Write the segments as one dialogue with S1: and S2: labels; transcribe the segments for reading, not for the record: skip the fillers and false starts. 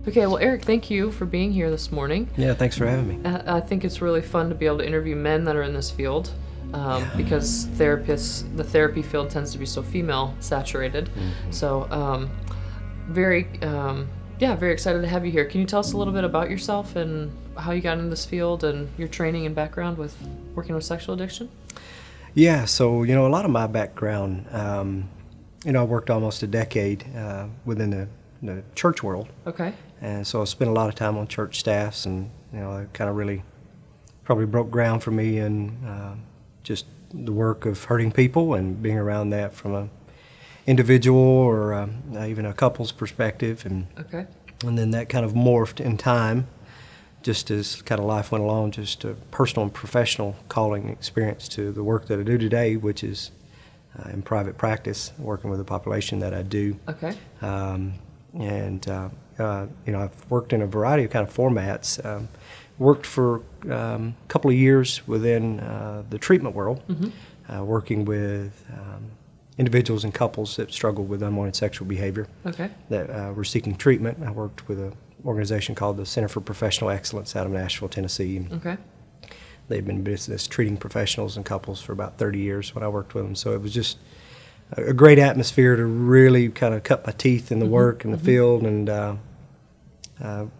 S1: Okay, well, Eric, thank you for being here this morning.
S2: Yeah, thanks for having me.
S1: I think it's really fun to be able to interview men that are in this field because the therapy field tends to be so female saturated. So, very excited to have you here. Can you tell us a little bit about yourself and how you got into this field and your training and background with working with sexual addiction?
S2: Yeah, so, a lot of my background, I worked almost a decade within the church world.
S1: Okay.
S2: And so I spent a lot of time on church staffs, and, it kind of really probably broke ground for me in just the work of hurting people and being around that from a individual or even a couple's perspective.
S1: Okay.
S2: And then that kind of morphed in time, just as kind of life went along, just a personal and professional calling experience to the work that I do today, which is in private practice, working with the population that I do.
S1: Okay.
S2: I've worked in a variety of kind of formats. Worked for a couple of years within the treatment world, working with individuals and couples that struggle with unwanted sexual behavior.
S1: Okay.
S2: That were seeking treatment. I worked with an organization called the Center for Professional Excellence out of Nashville, Tennessee.
S1: Okay.
S2: They've been in business treating professionals and couples for about 30 years when I worked with them. So it was just a great atmosphere to really kind of cut my teeth in the work in the field, and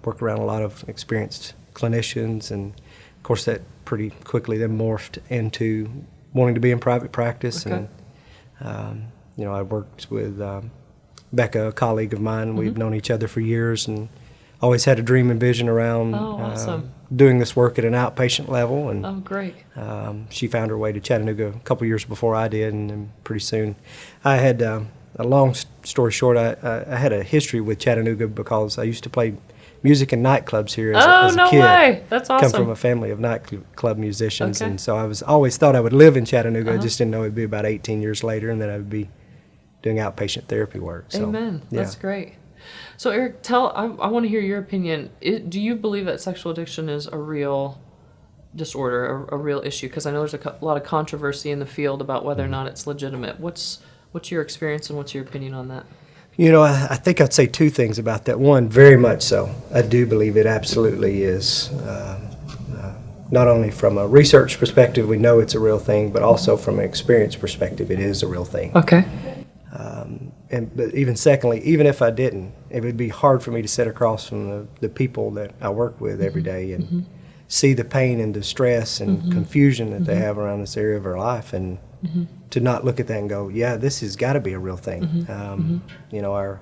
S2: work around a lot of experienced clinicians. And of course that pretty quickly then morphed into wanting to be in private practice.
S1: Okay.
S2: And I worked with Becca, a colleague of mine. We've known each other for years, and always had a dream and vision around
S1: awesome.
S2: Doing this work at an outpatient level. And
S1: Oh, great.
S2: she found her way to Chattanooga a couple years before I did, and then pretty soon I had, a long story short, I had a history with Chattanooga because I used to play music in nightclubs here as a
S1: no
S2: kid.
S1: way. That's awesome.
S2: Come from a family of nightclub musicians,
S1: Okay.
S2: and so I always thought I would live in Chattanooga. I just didn't know it'd be about 18 years later, and then I would be doing outpatient therapy work. So,
S1: Amen.
S2: yeah.
S1: That's great. So, Eric, I want to hear your opinion. Do you believe that sexual addiction is a real disorder, a real issue? Because I know there's a lot of controversy in the field about whether or not it's legitimate. What's your experience and what's your opinion on that?
S2: I think I'd say two things about that. One, very much so. I do believe it absolutely is. Not only from a research perspective, we know it's a real thing, but also from an experience perspective, it is a real thing.
S1: Okay.
S2: But even secondly, even if I didn't, it would be hard for me to sit across from the people that I work with every day and see the pain and distress and confusion that they have around this area of our life, and to not look at that and go, yeah, this has got to be a real thing. The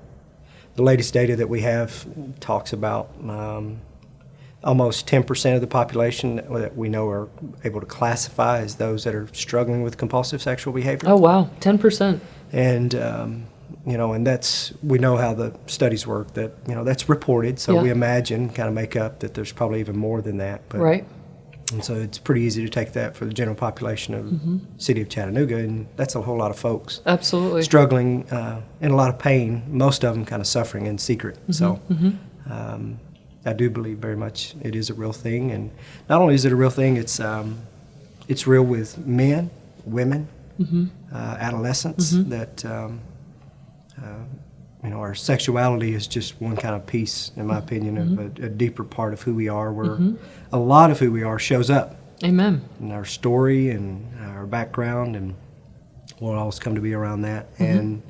S2: latest data that we have talks about almost 10% of the population that we know are able to classify as those that are struggling with compulsive sexual behavior.
S1: Oh, wow. 10%.
S2: And, and we know how the studies work, that, that's reported. So
S1: Yeah.
S2: we imagine, kind of make up that there's probably even more than that. But,
S1: Right.
S2: And so it's pretty easy to take that for the general population of the city of Chattanooga, and that's a whole lot of folks
S1: Absolutely.
S2: struggling in a lot of pain, most of them kind of suffering in secret. So I do believe very much it is a real thing. And not only is it a real thing, it's real with men, women, adolescents, that our sexuality is just one kind of piece, in my opinion, of a deeper part of who we are, where a lot of who we are shows up
S1: Amen.
S2: in our story and our background, and we'll always come to be around that. And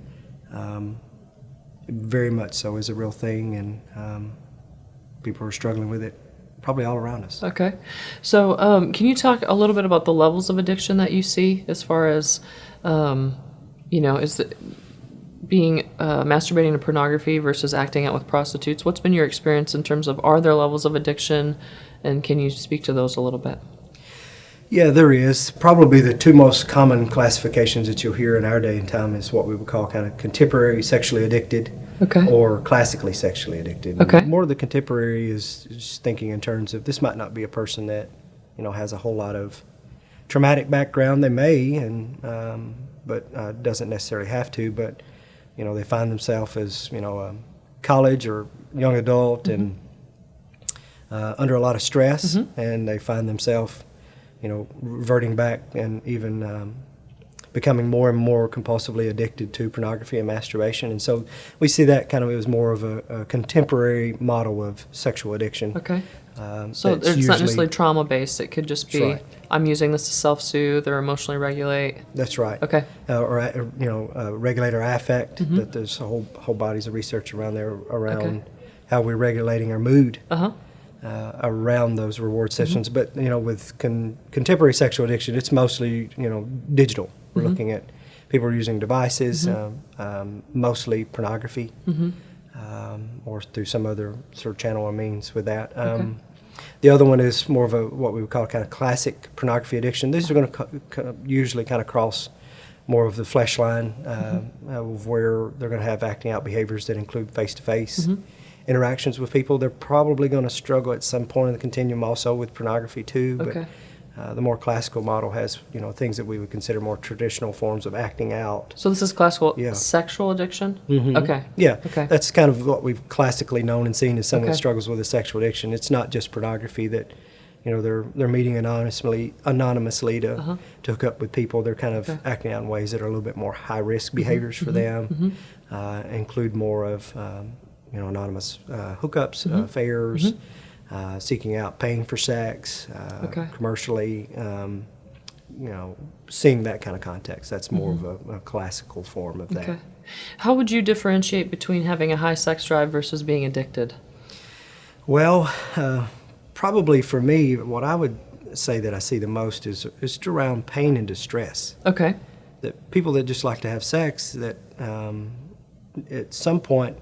S2: very much so is a real thing, and people are struggling with it probably all around us.
S1: Okay. So can you talk a little bit about the levels of addiction that you see as far as, is it being masturbating to pornography versus acting out with prostitutes? What's been your experience in terms of, are there levels of addiction, and can you speak to those a little bit?
S2: Yeah, there is. Probably the two most common classifications that you'll hear in our day and time is what we would call kind of contemporary sexually addicted,
S1: Okay.
S2: or classically sexually addicted.
S1: Okay.
S2: And more of the contemporary is thinking in terms of, this might not be a person that has a whole lot of traumatic background. They may, but doesn't necessarily have to. But they find themselves as college or young adult and under a lot of stress, and they find themselves reverting back and even becoming more and more compulsively addicted to pornography and masturbation. And so we see that kind of as more of a contemporary model of sexual addiction.
S1: Okay. So
S2: that's
S1: it's not
S2: usually-
S1: necessarily trauma-based. It could just
S2: That's
S1: be,
S2: right.
S1: I'm using this to self-soothe or emotionally regulate.
S2: That's right.
S1: Okay.
S2: Regulate our affect. That there's a whole bodies of research around there around
S1: Okay.
S2: how we're regulating our mood
S1: Uh-huh.
S2: around those reward systems. But with contemporary sexual addiction, it's mostly digital. We're looking at people are using devices, mostly pornography, or through some other sort of channel or means with that. The other one is more of what we would call kind of classic pornography addiction. These are going to usually kind of cross more of the flesh line of where they're going to have acting out behaviors that include face-to-face interactions with people. They're probably going to struggle at some point in the continuum also with pornography too.
S1: Okay.
S2: But the more classical model has things that we would consider more traditional forms of acting out.
S1: So this is classical
S2: Yeah.
S1: sexual addiction?
S2: Mhm.
S1: Okay.
S2: Yeah,
S1: Okay.
S2: that's kind of what we've classically known and seen as someone that
S1: Okay.
S2: struggles with a sexual addiction. It's not just pornography that, they're meeting anonymously to hook up with people. They're kind of
S1: Okay.
S2: acting out in ways that are a little bit more high risk behaviors for them. Include more of anonymous hookups, affairs, seeking out, paying for sex,
S1: Okay.
S2: commercially. Seeing that kind of context. That's more of a classical form of that.
S1: Okay. How would you differentiate between having a high sex drive versus being addicted?
S2: Well, probably for me, what I would say that I see the most is around pain and distress.
S1: Okay.
S2: That people that just like to have sex, that at some point,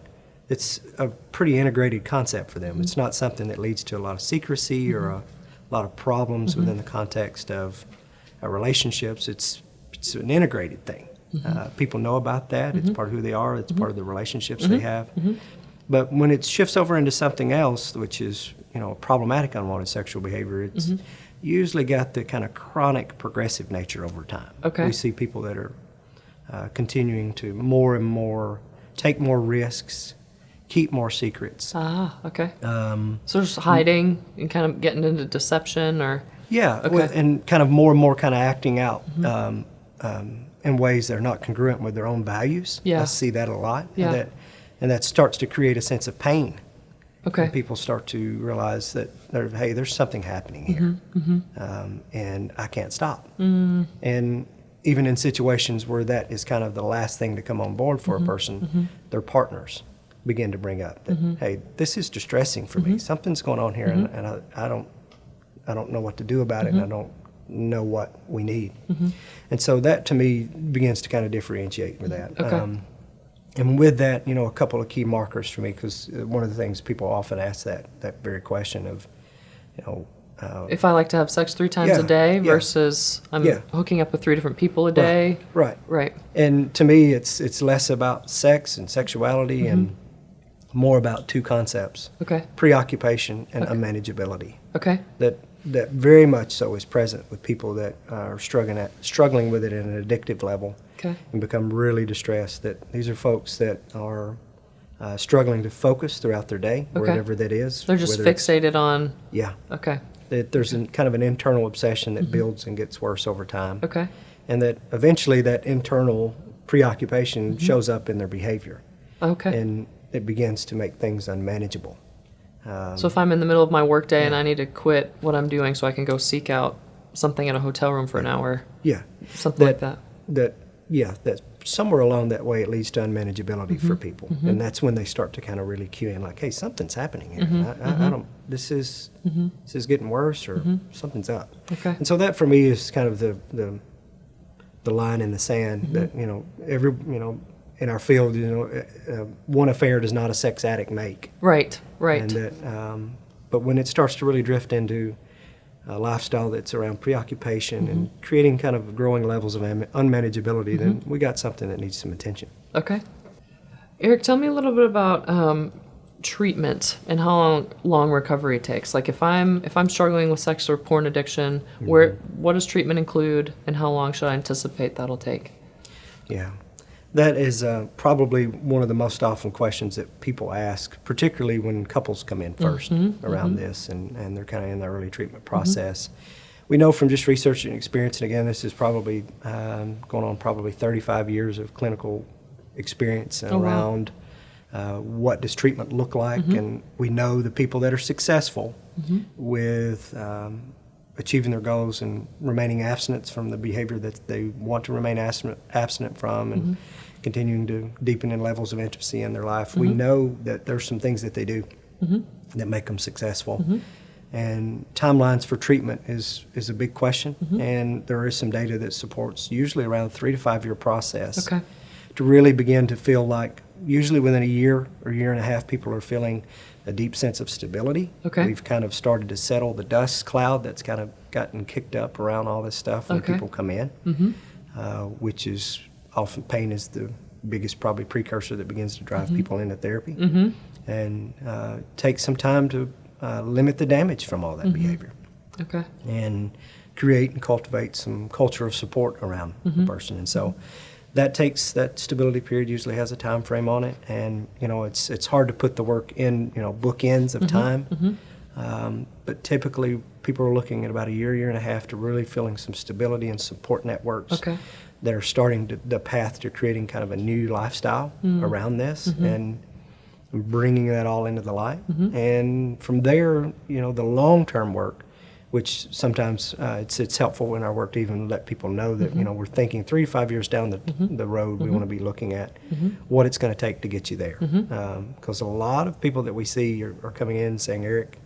S2: it's a pretty integrated concept for them. It's not something that leads to a lot of secrecy or a lot of problems within the context of relationships. It's an integrated thing. People know about that. It's part of who they are. It's part of the relationships they have. But when it shifts over into something else, which is problematic unwanted sexual behavior, it's usually got the kind of chronic progressive nature over time.
S1: Okay.
S2: We see people that are continuing to more and more take more risks, keep more secrets.
S1: Ah, okay. So just hiding and kind of getting into deception or...
S2: Yeah,
S1: Okay.
S2: and kind of more kind of acting out in ways that are not congruent with their own values.
S1: Yeah.
S2: I see that a lot.
S1: Yeah.
S2: And that starts to create a sense of pain.
S1: Okay.
S2: And people start to realize that, hey, there's something happening here, and I can't stop. And even in situations where that is kind of the last thing to come on board for a person, their partners begin to bring up that, hey, this is distressing for me. Something's going on here, and I don't know what to do about it, and I don't know what we need. And so that, to me, begins to kind of differentiate with that.
S1: Okay.
S2: And with that, a couple of key markers for me, because one of the things people often ask that very question of,
S1: If I like to have sex 3 times
S2: Yeah,
S1: a day
S2: yeah.
S1: versus I'm
S2: Yeah.
S1: hooking up with 3 different people a day.
S2: Right.
S1: Right.
S2: And to me, it's less about sex and sexuality and more about 2 concepts:
S1: Okay.
S2: preoccupation and unmanageability.
S1: Okay.
S2: That very much so is present with people that are struggling with it at an addictive level.
S1: Okay.
S2: And become really distressed. That these are folks that are struggling to focus throughout their day,
S1: Okay.
S2: whatever that is.
S1: They're just
S2: whether it's-
S1: fixated on...
S2: Yeah.
S1: Okay.
S2: That there's kind of an internal obsession that builds and gets worse over time.
S1: Okay.
S2: And that eventually that internal preoccupation shows up in their behavior.
S1: Okay.
S2: And it begins to make things unmanageable.
S1: So if I'm in the middle of my workday and I need to quit what I'm doing so I can go seek out something in a hotel room for an hour,
S2: Yeah.
S1: something like that.
S2: That somewhere along that way it leads to unmanageability for people, and that's when they start to kind of really cue in, like, hey, something's happening here. I don't. This is getting worse, or something's up.
S1: Okay.
S2: And so that for me is kind of the line in the sand that every in our field, one affair does not a sex addict make.
S1: Right. Right.
S2: And that, but when it starts to really drift into a lifestyle that's around preoccupation and creating kind of growing levels of unmanageability, then we got something that needs some attention.
S1: Okay. Eric, tell me a little bit about treatment and how long recovery takes. Like if I'm struggling with sex or porn addiction, what does treatment include, and how long should I anticipate that'll take?
S2: Yeah. That is probably one of the most often questions that people ask, particularly when couples come in first around this and they're kind of in the early treatment process. we know from just research and experience, and again, this is probably going on probably 35 years of clinical experience around what does treatment look like, and we know the people that are successful with achieving their goals and remaining abstinent from the behavior that they want to remain abstinent from, and continuing to deepen in levels of intimacy in their life. We know that there's some things that they do that make them successful. And timelines for treatment is a big question, and there is some data that supports usually around a 3 to 5 year process to really begin to feel like, usually within a year or year and a half, people are feeling a deep sense of stability. We've kind of started to settle the dust cloud that's kind of gotten kicked up around all this stuff when people come in, which is often pain is the biggest probably precursor that begins to drive people into therapy, and take some time to limit the damage from all that behavior, and create and cultivate some culture of support around the person. And so that stability period usually has a time frame on it, and it's hard to put the work in bookends of time, but typically people are looking at about a year and a half to really feeling some stability and support networks that are starting the path to creating kind of a new lifestyle around this, and bringing that all into the light. And from there, the long-term work, which sometimes it's helpful in our work to even let people know that we're thinking 3 to 5 years down the road, we want to be looking at what it's going to take to get you there. Because a lot of people that we see are coming in saying, Eric,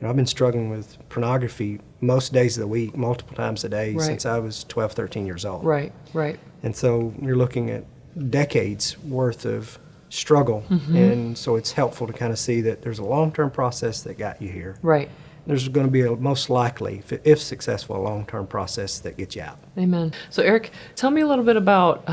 S2: I've been struggling with pornography most days of the week, multiple times a day since I was 12, 13 years old. And so you're looking at decades worth of struggle, and so it's helpful to kind of see that there's a long-term process that got you here. There's going to be most likely, if successful, a long-term process that gets you out.
S1: Amen. So Eric, tell me a little bit about,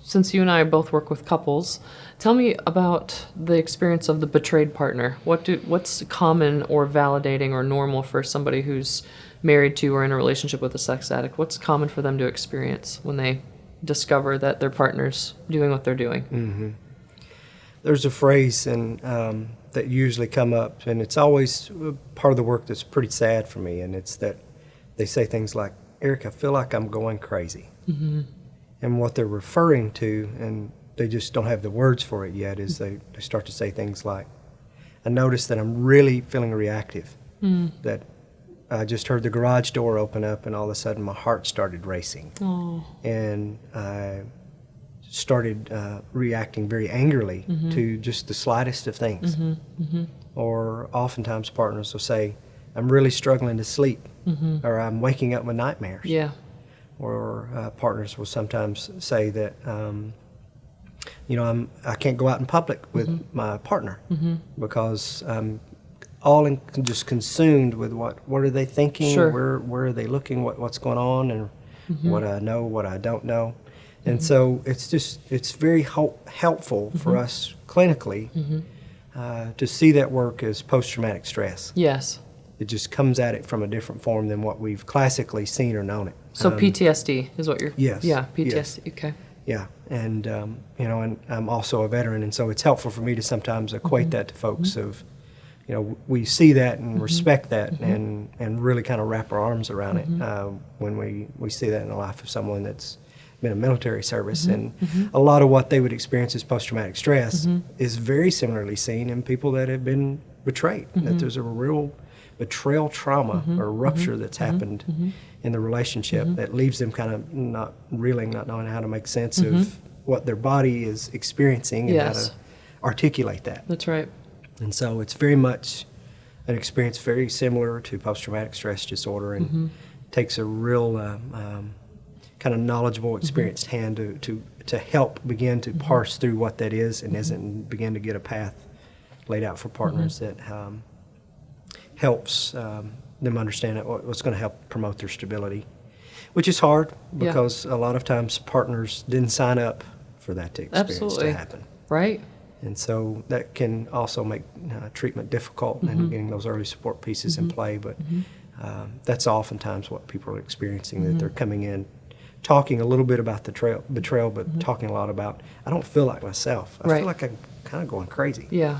S1: since you and I both work with couples, tell me about the experience of the betrayed partner. What's common or validating or normal for somebody who's married to or in a relationship with a sex addict? What's common for them to experience when they discover that their partner's doing what they're doing?
S2: There's a phrase that usually come up, and it's always part of the work that's pretty sad for me, and it's that they say things like, Eric, I feel like I'm going crazy. And what they're referring to, and they just don't have the words for it yet, is they start to say things like, I notice that I'm really feeling reactive, that I just heard the garage door open up and all of a sudden my heart started racing. And I started reacting very angrily to just the slightest of things. Or oftentimes partners will say, I'm really struggling to sleep, or I'm waking up with nightmares. Or partners will sometimes say that, I can't go out in public with my partner because I'm all just consumed with what are they thinking, where are they looking, what's going on, and what I know, what I don't know. And so it's very helpful for us clinically to see that work as post-traumatic stress. It just comes at it from a different form than what we've classically seen or known it.
S1: So PTSD is what you're...
S2: Yes.
S1: Yeah, PTSD,
S2: yes.
S1: Okay.
S2: Yeah, and and I'm also a veteran, and so it's helpful for me to sometimes equate that to folks of, we see that and respect that and really kind of wrap our arms around it when we see that in the life of someone that's been in military service. And a lot of what they would experience as post-traumatic stress is very similarly seen in people that have been betrayed, that there's a real betrayal trauma or rupture that's happened in the relationship that leaves them kind of not knowing how to make sense of what their body is experiencing and how to articulate that.
S1: That's right.
S2: And so it's very much an experience very similar to post-traumatic stress disorder, and takes a real kind of knowledgeable, experienced hand to help begin to parse through what that is and begin to get a path laid out for partners that helps them understand what's going to help promote their stability, which is hard because a lot of times partners didn't sign up for that to experience to happen.
S1: Right.
S2: And so that can also make treatment difficult and getting those early support pieces in play. But that's oftentimes what people are experiencing, that they're coming in talking a little bit about the betrayal, but talking a lot about, I don't feel like myself. I feel like I'm kind of going crazy.
S1: Yeah.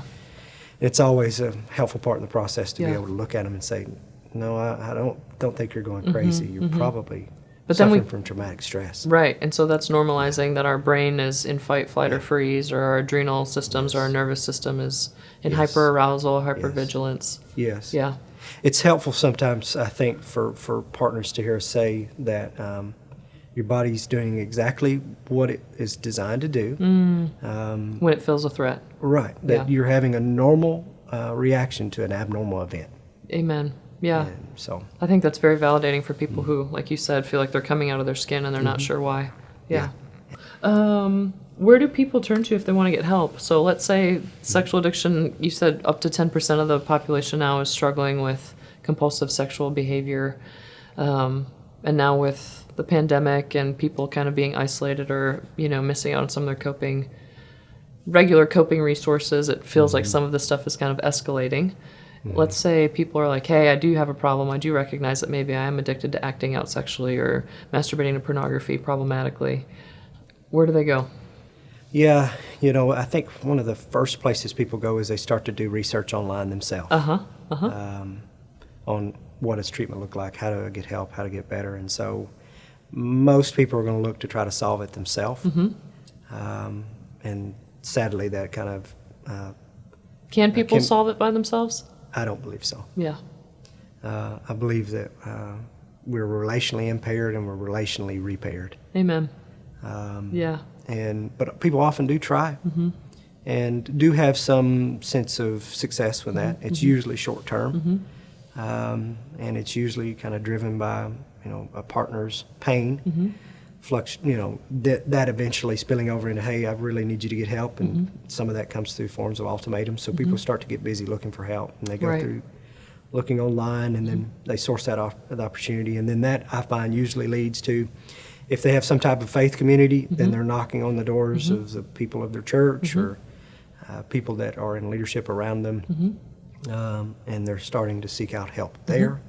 S2: It's always a helpful part in the process to be able to look at them and say, no, I don't think you're going crazy. You're probably
S1: But then
S2: suffering from traumatic stress.
S1: Right, and so that's normalizing that our brain is in fight, flight, or freeze, or our adrenal systems or our nervous system is in hyperarousal, hypervigilance.
S2: Yes.
S1: Yeah.
S2: It's helpful sometimes, I think, for partners to hear us say that your body's doing exactly what it is designed to do.
S1: When it feels a threat.
S2: Right. That you're having a normal reaction to an abnormal event.
S1: Amen. Yeah.
S2: And so
S1: I think that's very validating for people who, like you said, feel like they're coming out of their skin and they're not sure why. Yeah. Where do people turn to if they want to get help? So let's say sexual addiction, you said up to 10% of the population now is struggling with compulsive sexual behavior. And now with the pandemic and people kind of being isolated or, missing out on some of their regular coping resources, it feels like some of this stuff is kind of escalating. Let's say people are like, hey, I do have a problem. I do recognize that maybe I am addicted to acting out sexually or masturbating to pornography problematically. Where do they go?
S2: Yeah, I think one of the first places people go is they start to do research online themselves. On what does treatment look like, how do I get help, how to get better. And so most people are going to look to try to solve it themselves. And sadly, that kind of...
S1: Can people solve it by themselves?
S2: I don't believe so.
S1: Yeah.
S2: I believe that we're relationally impaired and we're relationally repaired.
S1: Amen. Yeah.
S2: But people often do try and do have some sense of success with that. It's usually short term, and it's usually kind of driven by a partner's pain, that eventually spilling over into, hey, I really need you to get help, and some of that comes through forms of ultimatums. So people start to get busy looking for help, and they go through looking online, and then they source that the opportunity, and then that I find usually leads to, if they have some type of faith community, then they're knocking on the doors of the people of their church or people that are in leadership around them, and they're starting to seek out help there.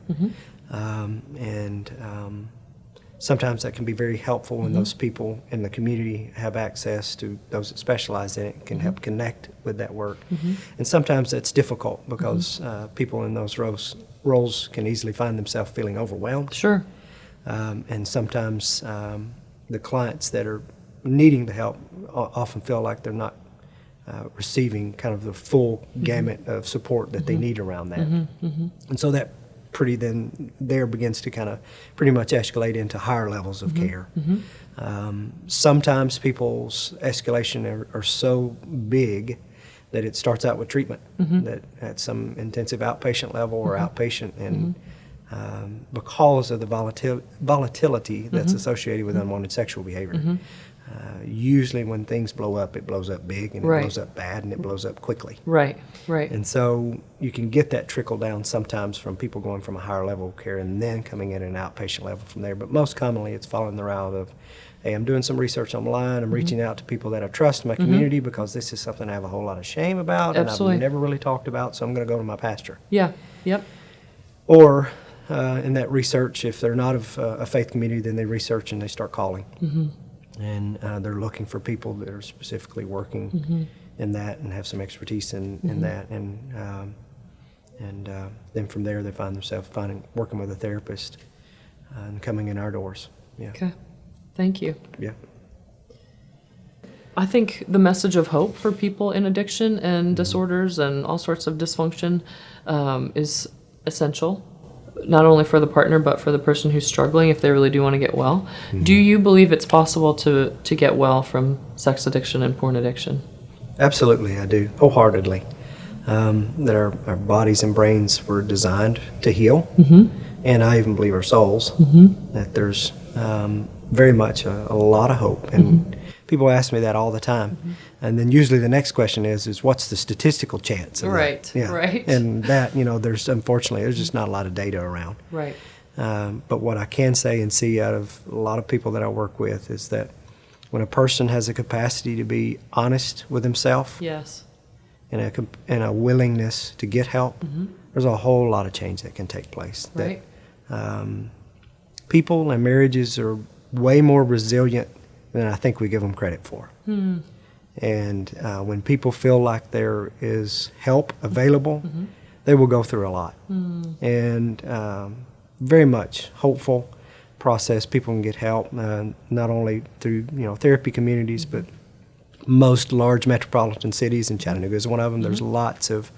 S2: Sometimes that can be very helpful when those people in the community have access to those that specialize in it, can help connect with that work. And sometimes that's difficult because people in those roles can easily find themselves feeling overwhelmed.
S1: Sure.
S2: And sometimes the clients that are needing the help often feel like they're not receiving kind of the full gamut of support that they need around that. And so that begins to kind of pretty much escalate into higher levels of care. Sometimes people's escalation are so big that it starts out with treatment, that at some intensive outpatient level or outpatient, and because of the volatility that's associated with unwanted sexual behavior. Usually when things blow up, it blows up big, and it blows up bad, and it blows up quickly.
S1: Right.
S2: And so you can get that trickle down sometimes from people going from a higher level of care and then coming in an outpatient level from there. But most commonly it's following the route of, hey, I'm doing some research online, I'm reaching out to people that I trust in my community because this is something I have a whole lot of shame about and I've never really talked about, so I'm going to go to my pastor.
S1: Yeah. Yep.
S2: Or in that research, if they're not of a faith community, then they research and they start calling. And they're looking for people that are specifically working in that and have some expertise in that. And then from there, they find themselves working with a therapist and coming in our doors. Yeah.
S1: Okay. Thank you.
S2: Yeah.
S1: I think the message of hope for people in addiction and disorders and all sorts of dysfunction is essential, not only for the partner, but for the person who's struggling if they really do want to get well. Do you believe it's possible to get well from sex addiction and porn addiction?
S2: Absolutely, I do, wholeheartedly. That our bodies and brains were designed to heal, and I even believe our souls, that there's very much a lot of hope. And people ask me that all the time. And then usually the next question is what's the statistical chance of that? Yeah.
S1: Right.
S2: And that, there's just not a lot of data around.
S1: Right.
S2: But what I can say and see out of a lot of people that I work with is that when a person has a capacity to be honest with himself,
S1: Yes.
S2: and a willingness to get help, there's a whole lot of change that can take place.
S1: Right.
S2: People and marriages are way more resilient than I think we give them credit for. And when people feel like there is help available, they will go through a lot. And very much hopeful process. People can get help, not only through therapy communities, but most large metropolitan cities, and Chattanooga is one of them. There's lots of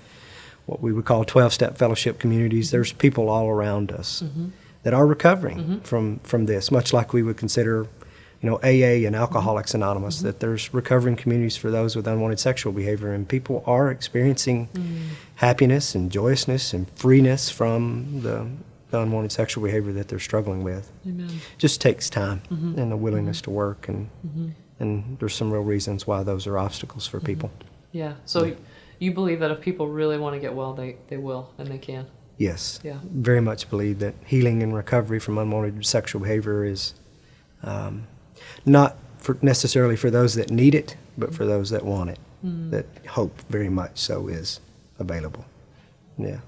S2: what we would call 12-step fellowship communities. There's people all around us that are recovering from this, much like we would consider AA and Alcoholics Anonymous, that there's recovering communities for those with unwanted sexual behavior, and people are experiencing happiness and joyousness and freeness from the unwanted sexual behavior that they're struggling with.
S1: Amen.
S2: Just takes time and a willingness to work, and there's some real reasons why those are obstacles for people.
S1: Yeah. So you believe that if people really want to get well, they will, and they can.
S2: Yes.
S1: Yeah.
S2: Very much believe that healing and recovery from unwanted sexual behavior is not necessarily for those that need it, but for those that want it, that hope very much so is available. Yeah.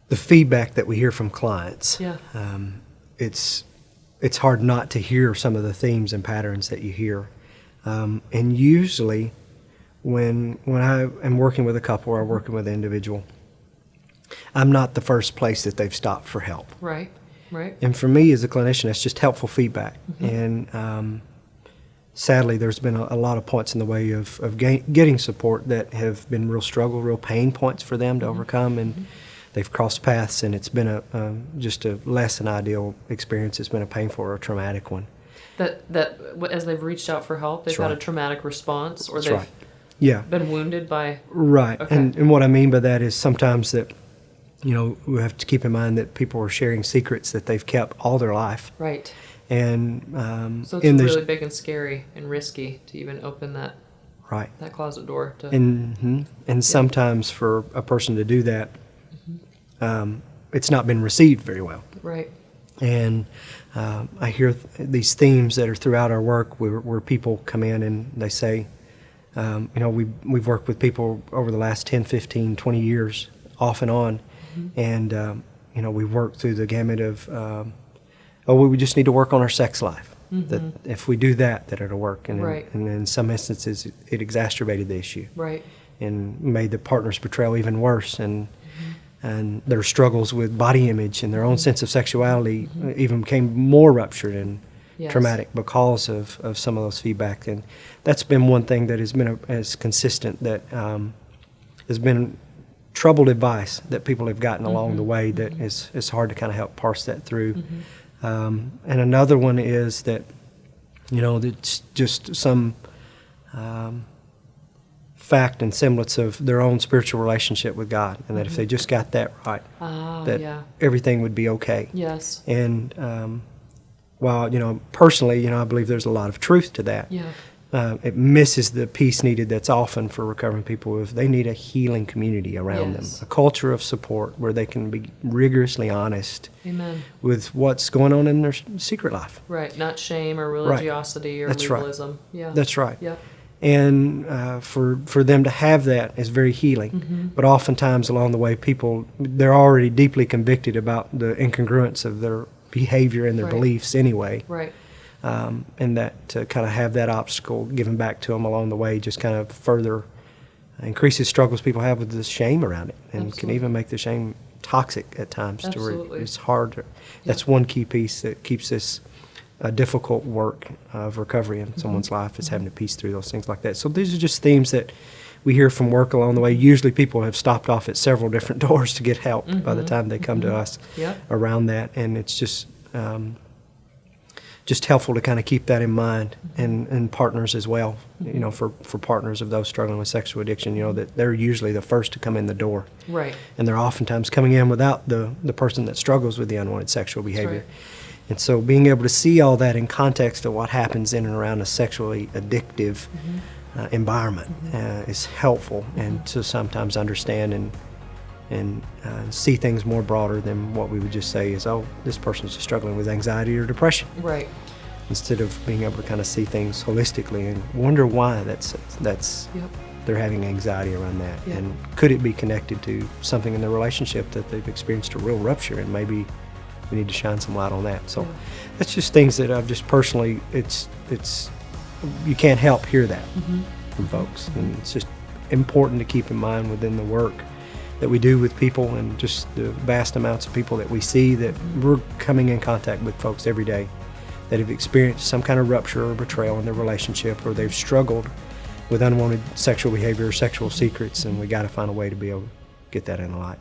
S2: The feedback that we hear from clients, it's hard not to hear some of the themes and patterns that you hear. And usually when I am working with a couple or I'm working with an individual, I'm not the first place that they've stopped for help.
S1: Right.
S2: And for me as a clinician, that's just helpful feedback. And sadly, there's been a lot of points in the way of getting support that have been real struggle, real pain points for them to overcome. And they've crossed paths, and it's been just a less than ideal experience. It's been a painful or a traumatic one.
S1: That as they've reached out for help, they've had a traumatic response, or they've been wounded by...
S2: Right.
S1: Okay.
S2: And what I mean by that is sometimes that, we have to keep in mind that people are sharing secrets that they've kept all their life.
S1: Right.
S2: And
S1: so it's really big and scary and risky to even open that closet door.
S2: And sometimes for a person to do that, it's not been received very well.
S1: Right.
S2: And I hear these themes that are throughout our work where people come in and they say, we've worked with people over the last 10, 15, 20 years off and on. And, we work through the gamut of, we just need to work on our sex life. That if we do that it'll work. And, and in some instances, it exacerbated the issue.
S1: Right.
S2: And made the partner's betrayal even worse. And their struggles with body image and their own sense of sexuality even became more ruptured and traumatic because of some of those feedback. And that's been one thing that has been as consistent, that has been troubled advice that people have gotten along the way that is hard to kind of help parse that through. And another one is that, it's just some fact and semblance of their own spiritual relationship with God, and that if they just got that right, everything would be okay.
S1: Yes.
S2: And while, personally, I believe there's a lot of truth to that.
S1: Yeah.
S2: It misses the piece needed that's often for recovering people if they need a healing community around them, a culture of support where they can be rigorously honest with what's going on in their secret life.
S1: Right, not shame or religiosity or legalism. Right. Yeah.
S2: That's right.
S1: Yep.
S2: And for them to have that is very healing. But oftentimes along the way, they're already deeply convicted about the incongruence of their behavior and their beliefs anyway.
S1: Right.
S2: And that to kind of have that obstacle given back to them along the way just kind of further increases struggles people have with the shame around it, and can even make the shame toxic at times. To where it's hard. That's one key piece that keeps this difficult work of recovery in someone's life, is having to piece through those things like that. So these are just themes that we hear from work along the way. Usually people have stopped off at several different doors to get help by the time they come to us around that, and it's just helpful to kind of keep that in mind, and partners as well, for partners of those struggling with sexual addiction, that they're usually the first to come in the door.
S1: Right.
S2: And they're oftentimes coming in without the person that struggles with the unwanted sexual behavior. And so being able to see all that in context of what happens in and around a sexually addictive environment is helpful, and to sometimes understand and see things more broader than what we would just say is, this person's just struggling with anxiety or depression.
S1: Right.
S2: Instead of being able to kind of see things holistically and wonder why they're having anxiety around that.
S1: Yep.
S2: And could it be connected to something in their relationship that they've experienced a real rupture, and maybe we need to shine some light on that. So that's just things that I've just personally, it's you can't help hear that from folks. And it's just important to keep in mind within the work that we do with people, and just the vast amounts of people that we see, that we're coming in contact with folks every day that have experienced some kind of rupture or betrayal in their relationship, or they've struggled with unwanted sexual behavior or sexual secrets, and we got to find a way to be able to get that in the light.